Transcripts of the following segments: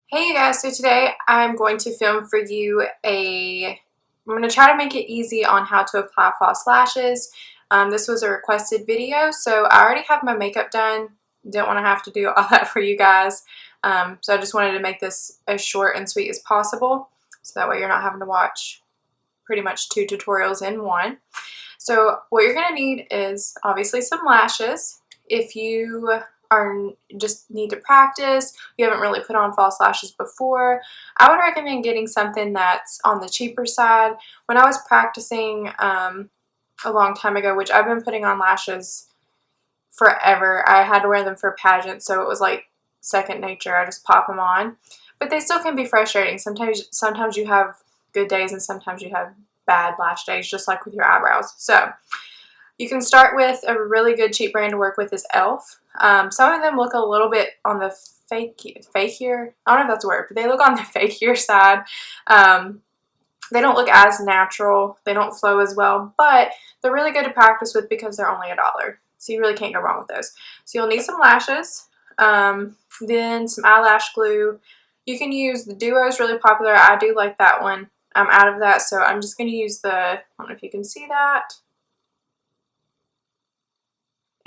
Hey you guys, so today I'm going to film for you I'm going to try to make it easy on how to apply false lashes. This was a requested video, so I already have my makeup done. Didn't want to have to do all that for you guys. So I just wanted to make this as short and sweet as possible, so that way you're not having to watch pretty much 2 tutorials in one. So what you're going to need is obviously some lashes. If you just need to practice, you haven't really put on false lashes before, I would recommend getting something that's on the cheaper side. When I was practicing a long time ago, which I've been putting on lashes forever, I had to wear them for pageants, so it was like second nature. I just pop them on. But they still can be frustrating. Sometimes you have good days and sometimes you have bad lash days, just like with your eyebrows. So you can start with a really good cheap brand to work with is e.l.f. Some of them look a little bit on the fakier, I don't know if that's a word, but they look on the fakier side. They don't look as natural, they don't flow as well, but they're really good to practice with because they're only $1. So you really can't go wrong with those. So you'll need some lashes, then some eyelash glue. You can use the Duo is really popular. I do like that one. I'm out of that, so I'm just going to use I don't know if you can see that.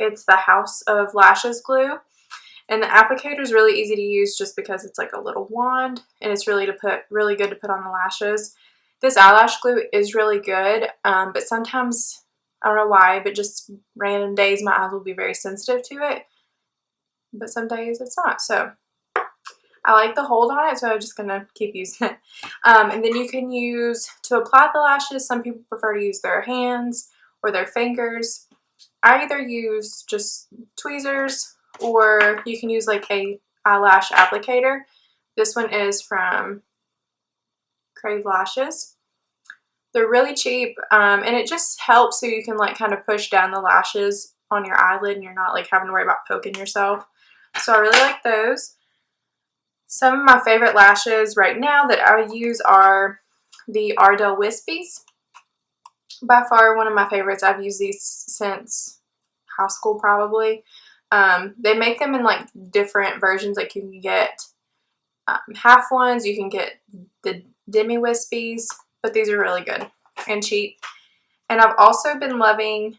It's the House of Lashes glue. And the applicator is really easy to use just because it's like a little wand and it's really good to put on the lashes. This eyelash glue is really good, but sometimes, I don't know why, but just random days my eyes will be very sensitive to it. But some days it's not. So I like the hold on it, so I'm just going to keep using it. And then you can use, to apply the lashes, some people prefer to use their hands or their fingers. I either use just tweezers, or you can use like a eyelash applicator. This one is from Crave lashes. They're really cheap, and it just helps so you can like kind of push down the lashes on your eyelid and you're not like having to worry about poking yourself. So I really like those. Some of my favorite lashes right now that I use are the Ardell Wispies. By far one of my favorites. I've used these since high school probably. They make them in like different versions. Like you can get half ones, you can get the demi wispies, but these are really good and cheap. And I've also been loving,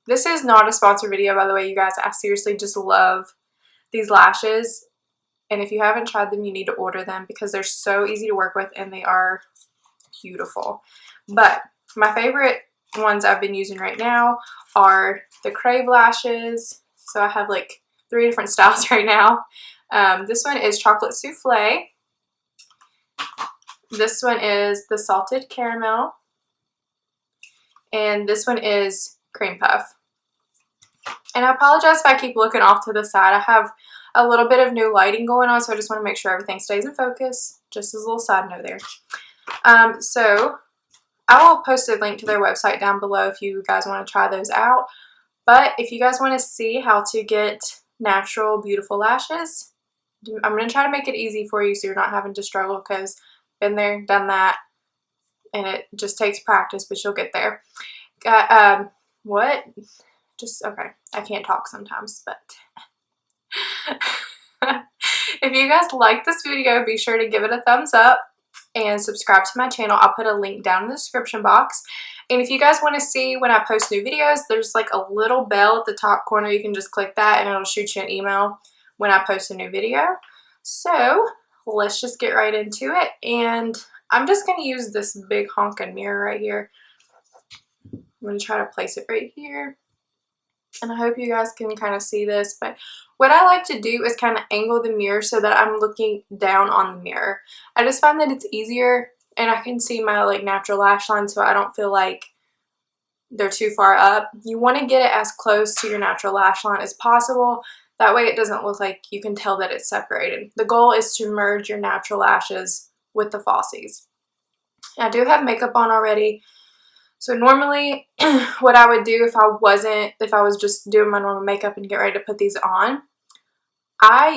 this is not a sponsored video by the way, you guys. I seriously just love these lashes, and if you haven't tried them, you need to order them because they're so easy to work with and they are beautiful. But my favorite ones I've been using right now are the Crave lashes. So I have like 3 different styles right now. This one is chocolate souffle. This one is the salted caramel. And this one is cream puff. And I apologize if I keep looking off to the side. I have a little bit of new lighting going on, so I just want to make sure everything stays in focus. Just as a little side note there. So I will post a link to their website down below if you guys want to try those out. But if you guys want to see how to get natural, beautiful lashes, I'm going to try to make it easy for you so you're not having to struggle, because been there, done that, and it just takes practice, but you'll get there. Okay, I can't talk sometimes, but if you guys like this video, be sure to give it a thumbs up and subscribe to my channel. I'll put a link down in the description box. And if you guys want to see when I post new videos, there's like a little bell at the top corner. You can just click that and it'll shoot you an email when I post a new video. So let's just get right into it. And I'm just going to use this big honking mirror right here. I'm going to try to place it right here. And I hope you guys can kind of see this, but what I like to do is kind of angle the mirror so that I'm looking down on the mirror. I just find that it's easier and I can see my like natural lash line, so I don't feel like they're too far up. You want to get it as close to your natural lash line as possible. That way it doesn't look like you can tell that it's separated. The goal is to merge your natural lashes with the falsies. I do have makeup on already. So normally what I would do if I was just doing my normal makeup and get ready to put these on,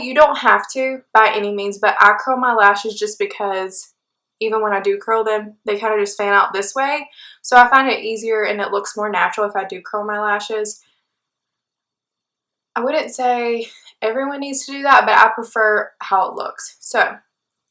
you don't have to by any means, but I curl my lashes just because even when I do curl them, they kind of just fan out this way. So I find it easier and it looks more natural if I do curl my lashes. I wouldn't say Everyone needs to do that, but I prefer how it looks. So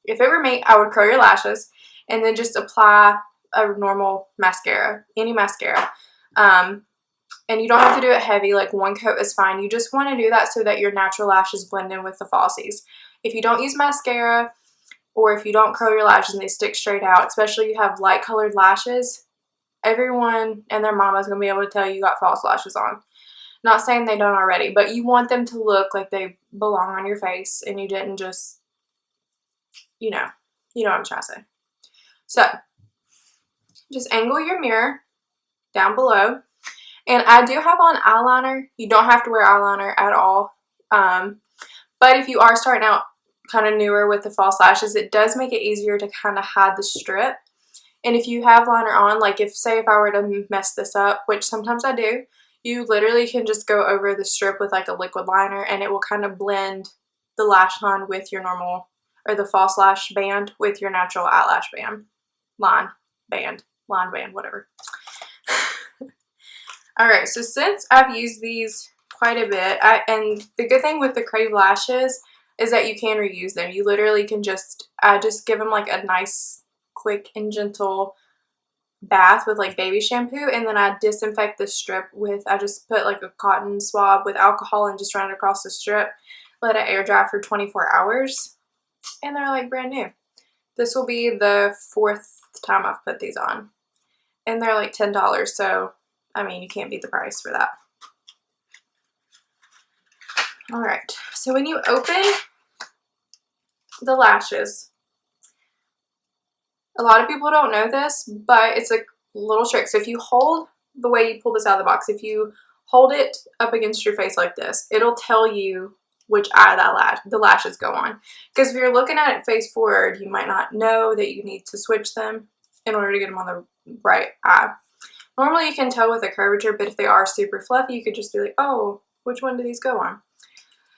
if it were me, I would curl your lashes and then just apply a normal mascara, any mascara. And you don't have to do it heavy, like one coat is fine. You just want to do that so that your natural lashes blend in with the falsies. If you don't use mascara, or if you don't curl your lashes and they stick straight out, especially if you have light colored lashes, everyone and their mama is going to be able to tell you got false lashes on. Not saying they don't already, but you want them to look like they belong on your face and you didn't just, you know what I'm trying to say. So, just angle your mirror down below. And I do have on eyeliner. You don't have to wear eyeliner at all. But if you are starting out kind of newer with the false lashes, it does make it easier to kind of hide the strip. And if you have liner on, like if I were to mess this up, which sometimes I do, you literally can just go over the strip with like a liquid liner and it will kind of blend the lash line with your normal, or the false lash band with your natural eyelash band. Line band, whatever. Alright, so since I've used these quite a bit, and the good thing with the Crave lashes is that you can reuse them. You literally can just give them like a nice, quick and gentle bath with like baby shampoo, and then I disinfect the strip with, I just put like a cotton swab with alcohol and just run it across the strip, let it air dry for 24 hours, and they're like brand new. This will be the 4th time I've put these on, and they're like $10, so I mean, you can't beat the price for that. Alright, so when you open the lashes, a lot of people don't know this, but it's a little trick. So if you hold, the way you pull this out of the box, if you hold it up against your face like this, it'll tell you which eye the lashes go on. Because if you're looking at it face forward, you might not know that you need to switch them in order to get them on the right eye. Normally you can tell with a curvature, but if they are super fluffy, you could just be like, oh, which one do these go on?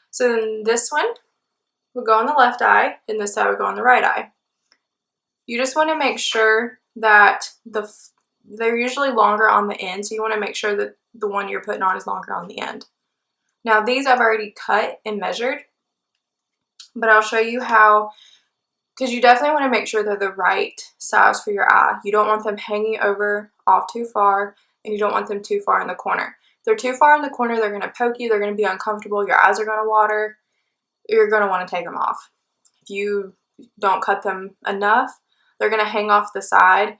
So then this one will go on the left eye, and this side will go on the right eye. You just want to make sure that they're usually longer on the end, so you want to make sure that the one you're putting on is longer on the end. Now these I've already cut and measured, but I'll show you how, because you definitely want to make sure they're the right size for your eye. You don't want them hanging over off too far, and you don't want them too far in the corner. If they're too far in the corner, they're going to poke you, they're going to be uncomfortable, your eyes are going to water, you're going to want to take them off. If you don't cut them enough, they're going to hang off the side,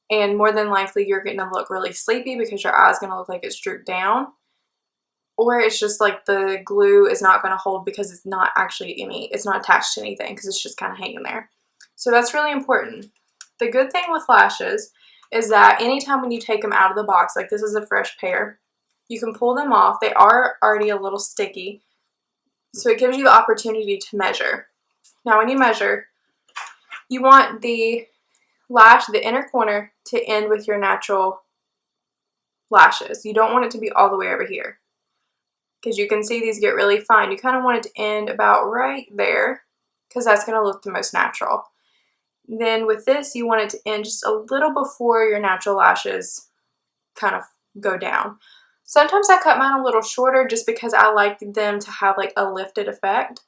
and more than likely you're going to look really sleepy because your eye's going to look like it's drooped down, or it's just like the glue is not going to hold because it's not actually it's not attached to anything because it's just kind of hanging there. So that's really important. The good thing with lashes is that anytime when you take them out of the box, like this is a fresh pair, you can pull them off. They are already a little sticky, so it gives you the opportunity to measure. Now when you measure, you want the lash, the inner corner, to end with your natural lashes. You don't want it to be all the way over here, because you can see these get really fine. You kind of want it to end about right there, because that's going to look the most natural. Then with this, you want it to end just a little before your natural lashes kind of go down. Sometimes I cut mine a little shorter just because I like them to have like a lifted effect.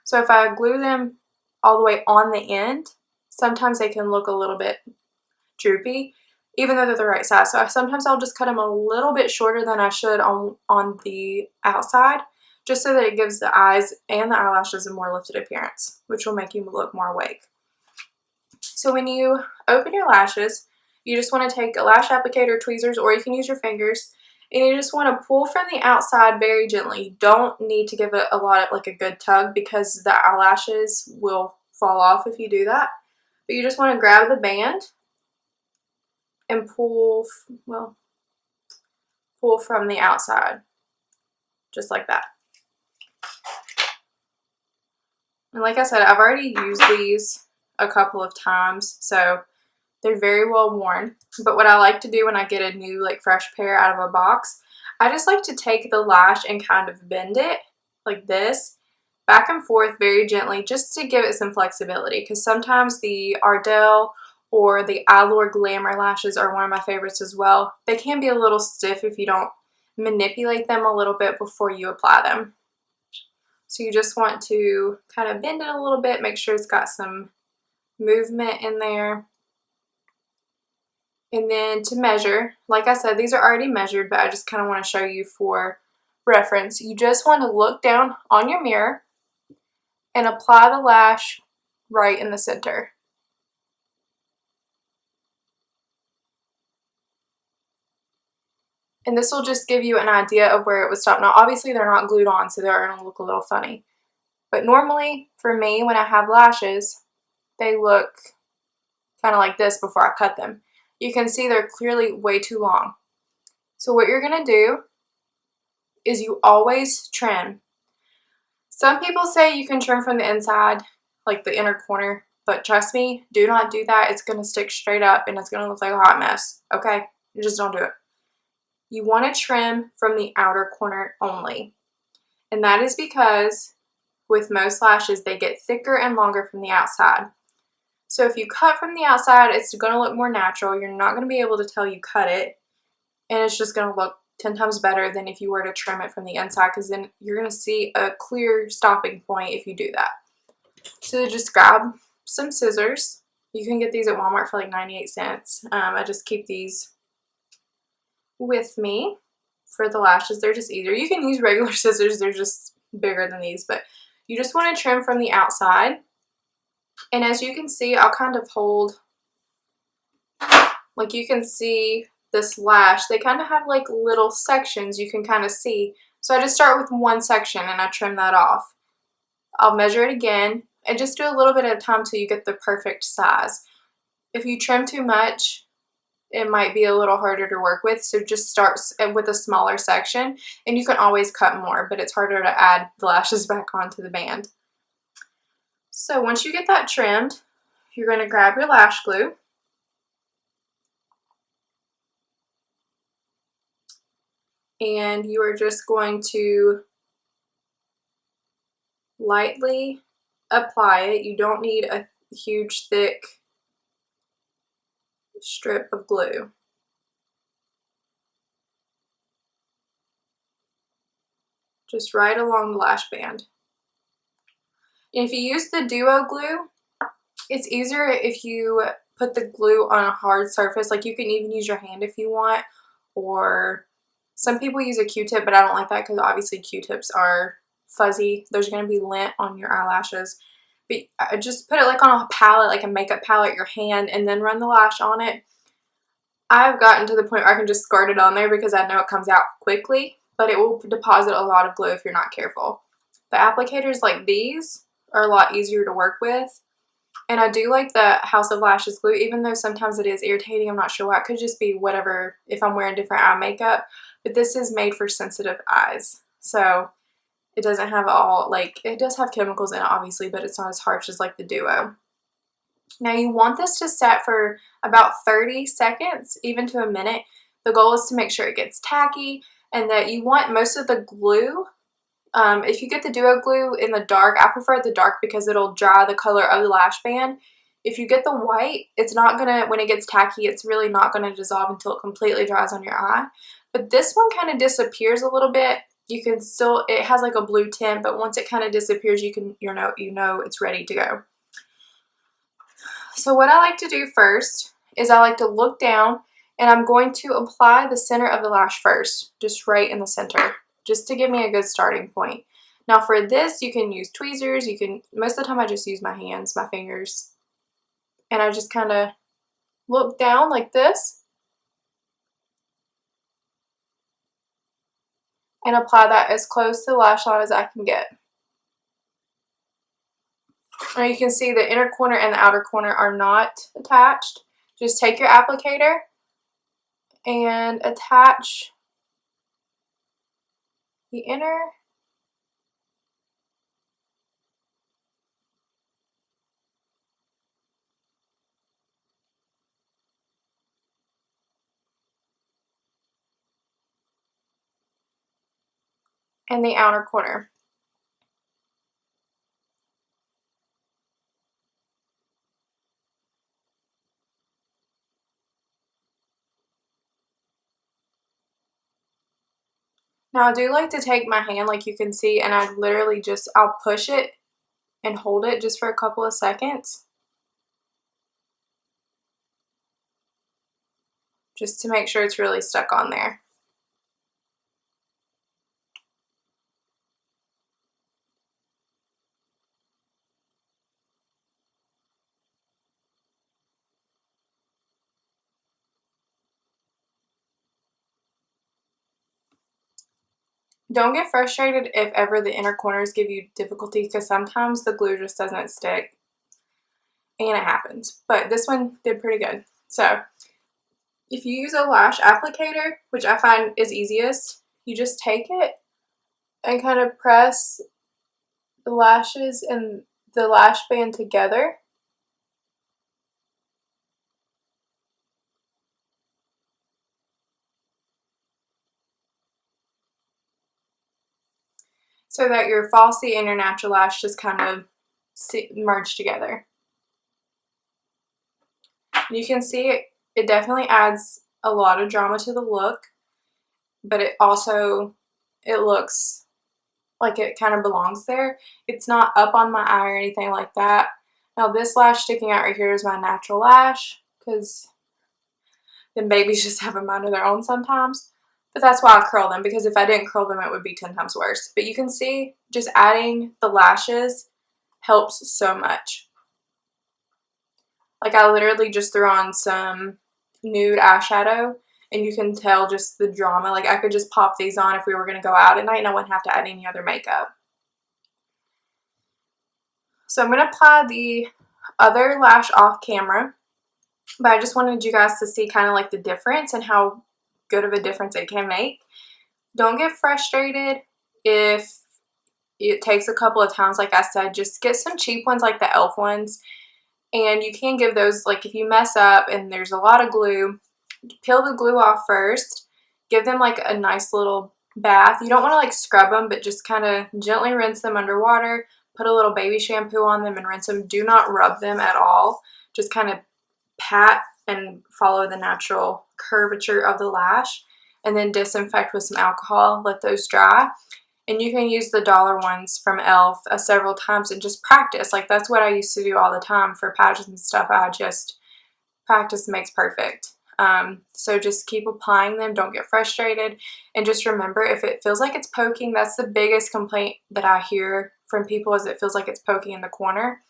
So if I glue them all the way on the end, sometimes they can look a little bit droopy, even though they're the right size. So sometimes I'll just cut them a little bit shorter than I should on the outside, just so that it gives the eyes and the eyelashes a more lifted appearance, which will make you look more awake. So when you open your lashes, you just want to take a lash applicator, tweezers, or you can use your fingers, and you just want to pull from the outside very gently. You don't need to give it a lot of like a good tug, because the eyelashes will fall off if you do that. But you just want to grab the band and pull from the outside, just like that. And like I said, I've already used these a couple of times, so they're very well worn. But what I like to do when I get a new like fresh pair out of a box, I just like to take the lash and kind of bend it like this, back and forth very gently, just to give it some flexibility, because sometimes the Ardell or the Allure Glamour lashes are one of my favorites as well. They can be a little stiff if you don't manipulate them a little bit before you apply them. So you just want to kind of bend it a little bit, make sure it's got some movement in there. And then to measure, like I said, these are already measured, but I just kind of want to show you for reference. You just want to look down on your mirror and apply the lash right in the center. And this will just give you an idea of where it would stop. Now, obviously, they're not glued on, so they're going to look a little funny. But normally, for me, when I have lashes, they look kind of like this before I cut them. You can see they're clearly way too long. So what you're going to do is you always trim. Some people say you can trim from the inside, like the inner corner, but trust me, do not do that. It's going to stick straight up and it's going to look like a hot mess, okay? You just don't do it. You want to trim from the outer corner only. And that is because with most lashes, they get thicker and longer from the outside. So if you cut from the outside, it's going to look more natural. You're not going to be able to tell you cut it. And it's just going to look 10 times better than if you were to trim it from the inside, because then you're going to see a clear stopping point if you do that. So just grab some scissors. You can get these at Walmart for like 98 cents. I just keep these with me for the lashes. They're just easier. You can use regular scissors. They're just bigger than these, but you just want to trim from the outside. And as you can see, I'll kind of hold, like you can see this lash, they kind of have like little sections you can kind of see. So I just start with one section and I trim that off. I'll measure it again and just do a little bit at a time till you get the perfect size. If you trim too much, it might be a little harder to work with, so just start with a smaller section, and you can always cut more, but it's harder to add the lashes back onto the band. So once you get that trimmed, you're going to grab your lash glue. And you are just going to lightly apply it. You don't need a huge thick strip of glue. Just right along the lash band. And if you use the duo glue, it's easier if you put the glue on a hard surface. Like you can even use your hand if you want, or some people use a Q-tip, but I don't like that because obviously Q-tips are fuzzy. There's going to be lint on your eyelashes. But just put it like on a palette, like a makeup palette, your hand, and then run the lash on it. I've gotten to the point where I can just squirt it on there because I know it comes out quickly, but it will deposit a lot of glue if you're not careful. The applicators like these are a lot easier to work with. And I do like the House of Lashes glue, even though sometimes it is irritating. I'm not sure why. It could just be whatever, if I'm wearing different eye makeup. But this is made for sensitive eyes. So it doesn't have all, like, it does have chemicals in it, obviously, but it's not as harsh as like the Duo. Now you want this to set for about 30 seconds, even to a minute. The goal is to make sure it gets tacky and that you want most of the glue. If you get the Duo glue in the dark, I prefer the dark because it'll dry the color of the lash band. If you get the white, it's not gonna, when it gets tacky, it's really not gonna dissolve until it completely dries on your eye. But this one kind of disappears a little bit. You can still, it has like a blue tint, but once it kind of disappears, you know it's ready to go. So what I like to do first is I like to look down and I'm going to apply the center of the lash first, just right in the center, just to give me a good starting point. Now for this, you can use tweezers. You can, most of the time I just use my hands, my fingers, and I just kind of look down like this and apply that as close to the lash line as I can get. Now you can see the inner corner and the outer corner are not attached. Just take your applicator and attach the inner and the outer corner. Now I do like to take my hand, like you can see, and I literally just, I'll push it and hold it just for a couple of seconds, just to make sure it's really stuck on there. Don't get frustrated if ever the inner corners give you difficulty, because sometimes the glue just doesn't stick, and it happens. But this one did pretty good. So if you use a lash applicator, which I find is easiest, you just take it and kind of press the lashes and the lash band together. So that your falsie and your natural lash just kind of merge together. You can see it definitely adds a lot of drama to the look, but it also, it looks like it kind of belongs there. It's not up on my eye or anything like that. Now this lash sticking out right here is my natural lash, because then babies just have a mind of their own sometimes. But that's why I curl them, because if I didn't curl them, it would be 10 times worse. But you can see just adding the lashes helps so much. Like I literally just threw on some nude eyeshadow, and you can tell just the drama. Like I could just pop these on if we were going to go out at night and I wouldn't have to add any other makeup. So I'm going to apply the other lash off camera, but I just wanted you guys to see kind of like the difference and how good of a difference it can make. Don't get frustrated if it takes a couple of times. Like I said, just get some cheap ones like the e.l.f. ones, and you can give those, like if you mess up and there's a lot of glue, peel the glue off first, give them like a nice little bath. You don't want to like scrub them, but just kind of gently rinse them under water, put a little baby shampoo on them and rinse them. Do not rub them at all. Just kind of pat and follow the natural curvature of the lash, and then disinfect with some alcohol. Let those dry. And you can use the dollar ones from e.l.f. Several times and just practice. Like that's what I used to do all the time for pageants and stuff. I just, practice makes perfect. So just keep applying them. Don't get frustrated. And just remember, if it feels like it's poking, that's the biggest complaint that I hear from people, is it feels like it's poking in the corner.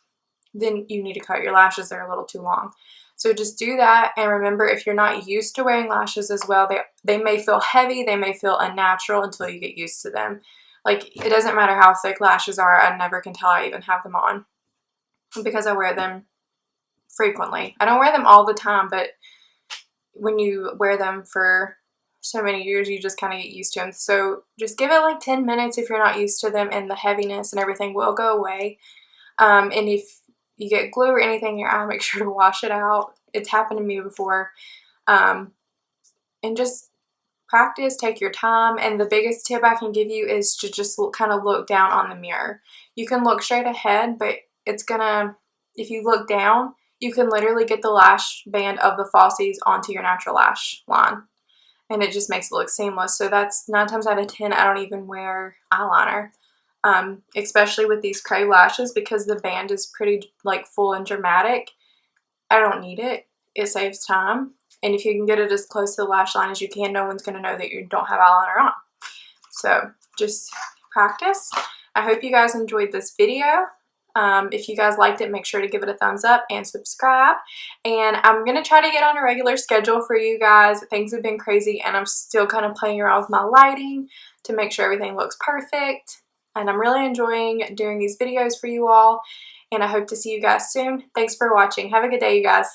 Then you need to cut your lashes. They're a little too long. So just do that. And remember, if you're not used to wearing lashes as well, they may feel heavy. They may feel unnatural until you get used to them. Like, it doesn't matter how thick lashes are. I never can tell I even have them on, because I wear them frequently. I don't wear them all the time, but when you wear them for so many years, you just kind of get used to them. So just give it like 10 minutes if you're not used to them, and the heaviness and everything will go away. And if you get glue or anything in your eye, make sure to wash it out. It's happened to me before. And just practice, take your time. And the biggest tip I can give you is to just kind of look down on the mirror. You can look straight ahead, but it's gonna, if you look down, you can literally get the lash band of the falsies onto your natural lash line, and it just makes it look seamless. So that's 9 times out of 10, I don't even wear eyeliner, especially with these Crave lashes, because the band is pretty like full and dramatic. I don't need it. It saves time. And if you can get it as close to the lash line as you can, no one's going to know that you don't have eyeliner on. So just practice. I hope you guys enjoyed this video. If you guys liked it, make sure to give it a thumbs up and subscribe. And I'm going to try to get on a regular schedule for you guys. Things have been crazy, and I'm still kind of playing around with my lighting to make sure everything looks perfect. And I'm really enjoying doing these videos for you all. And I hope to see you guys soon. Thanks for watching. Have a good day, you guys.